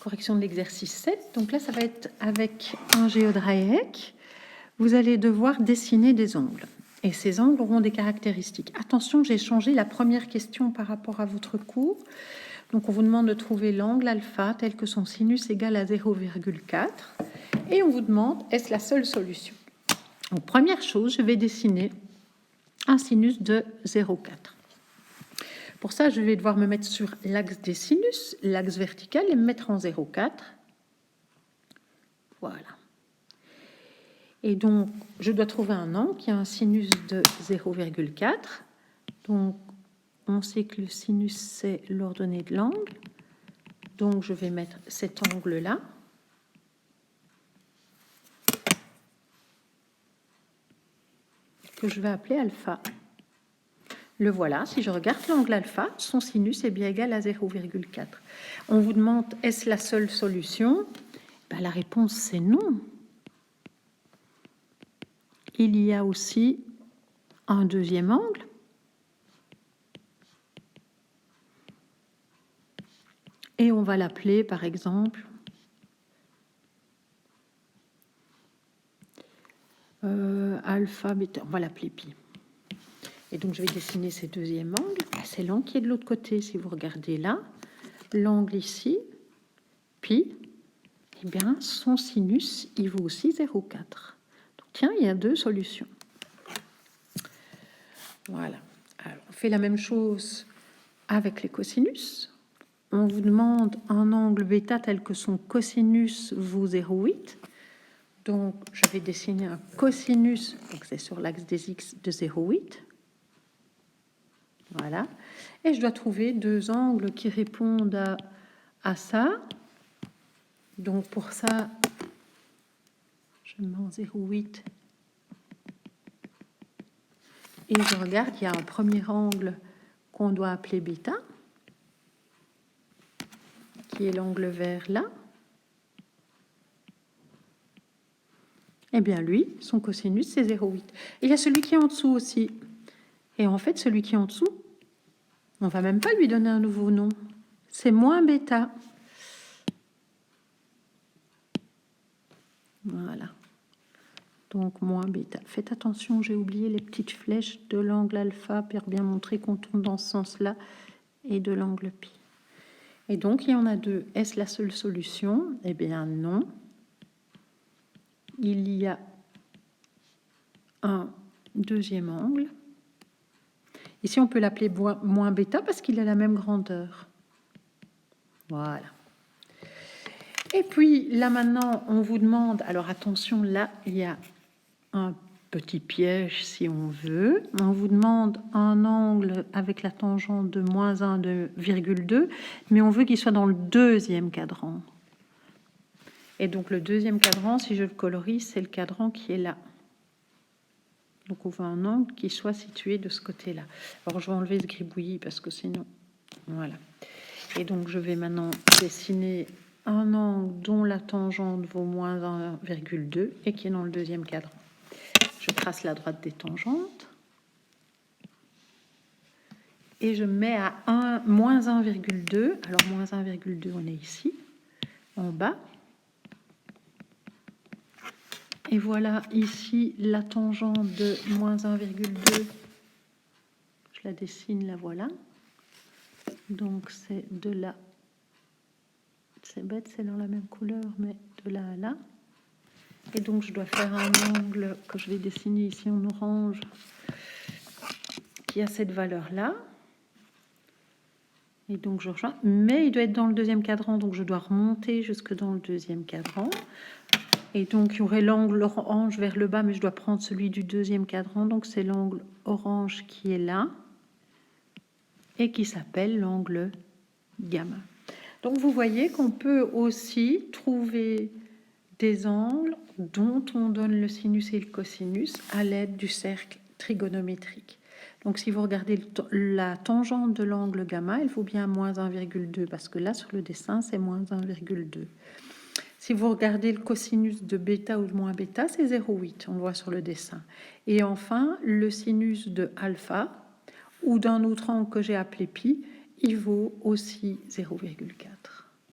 correction de l'exercice 7. Donc là, ça va être avec un géodreieck. Vous allez devoir dessiner des angles. Et ces angles auront des caractéristiques. Attention, j'ai changé la première question par rapport à votre cours. Donc on vous demande de trouver l'angle alpha tel que son sinus égale à 0,4. Et on vous demande, est-ce la seule solution? Donc première chose, je vais dessiner un sinus de 0,4. Pour ça, je vais devoir me mettre sur l'axe des sinus, l'axe vertical, et me mettre en 0,4. Voilà. Et donc, je dois trouver un angle qui a un sinus de 0,4. Donc, on sait que le sinus, c'est l'ordonnée de l'angle. Donc, je vais mettre cet angle-là. Que je vais appeler alpha. Le voilà, si je regarde l'angle alpha, son sinus est bien égal à 0,4. On vous demande, est-ce la seule solution? Ben, la réponse, c'est non. Il y a aussi un deuxième angle. Et on va l'appeler, par exemple, alpha, bêta. On va l'appeler pi. Et donc, je vais dessiner ces deuxièmes angles. C'est l'angle qui est de l'autre côté. Si vous regardez là, l'angle ici, pi, eh bien, son sinus, il vaut aussi 0,4. Donc, tiens, il y a deux solutions. Voilà. Alors, on fait la même chose avec les cosinus. On vous demande un angle bêta tel que son cosinus vaut 0,8. Donc, je vais dessiner un cosinus, donc c'est sur l'axe des x de 0,8. Voilà. Et je dois trouver deux angles qui répondent à ça. Donc, pour ça, je mets en 0,8. Et je regarde, il y a un premier angle qu'on doit appeler bêta, qui est l'angle vert là. Eh bien, lui, son cosinus, c'est 0,8. Il y a celui qui est en dessous aussi. Et en fait, celui qui est en dessous, on ne va même pas lui donner un nouveau nom. C'est moins bêta. Voilà. Donc, moins bêta. Faites attention, j'ai oublié les petites flèches de l'angle alpha pour bien montrer qu'on tourne dans ce sens-là et de l'angle pi. Et donc, il y en a deux. Est-ce la seule solution? Eh bien, non. Il y a un deuxième angle. Ici, on peut l'appeler moins bêta parce qu'il a la même grandeur. Voilà. Et puis, là, maintenant, on vous demande... Alors, attention, là, il y a un petit piège, si on veut. On vous demande un angle avec la tangente de moins 1,2, mais on veut qu'il soit dans le deuxième cadran. Et donc, le deuxième cadran, si je le colorie, c'est le cadran qui est là. Donc, on veut un angle qui soit situé de ce côté-là. Alors, je vais enlever ce gribouillis parce que sinon... Voilà. Et donc, je vais maintenant dessiner un angle dont la tangente vaut moins 1,2 et qui est dans le deuxième cadran. Je trace la droite des tangentes. Et je mets à moins 1,2. Alors, moins 1,2, on est ici, en bas. Et voilà ici la tangente de moins 1,2. Je la dessine, la voilà. Donc, c'est de là. C'est bête, c'est dans la même couleur, mais de là à là. Et donc, je dois faire un angle que je vais dessiner ici en orange qui a cette valeur-là. Et donc, je rejoins. Mais il doit être dans le deuxième cadran, donc je dois remonter jusque dans le deuxième cadran. Et donc, il y aurait l'angle orange vers le bas, mais je dois prendre celui du deuxième cadran. Donc, c'est l'angle orange qui est là et qui s'appelle l'angle gamma. Donc, vous voyez qu'on peut aussi trouver des angles dont on donne le sinus et le cosinus à l'aide du cercle trigonométrique. Donc, si vous regardez la tangente de l'angle gamma, elle vaut bien moins 1,2 parce que là, sur le dessin, c'est moins 1,2. Si vous regardez le cosinus de bêta ou de moins bêta, c'est 0,8, on le voit sur le dessin. Et enfin, le sinus de alpha ou d'un autre angle que j'ai appelé pi, il vaut aussi 0,4.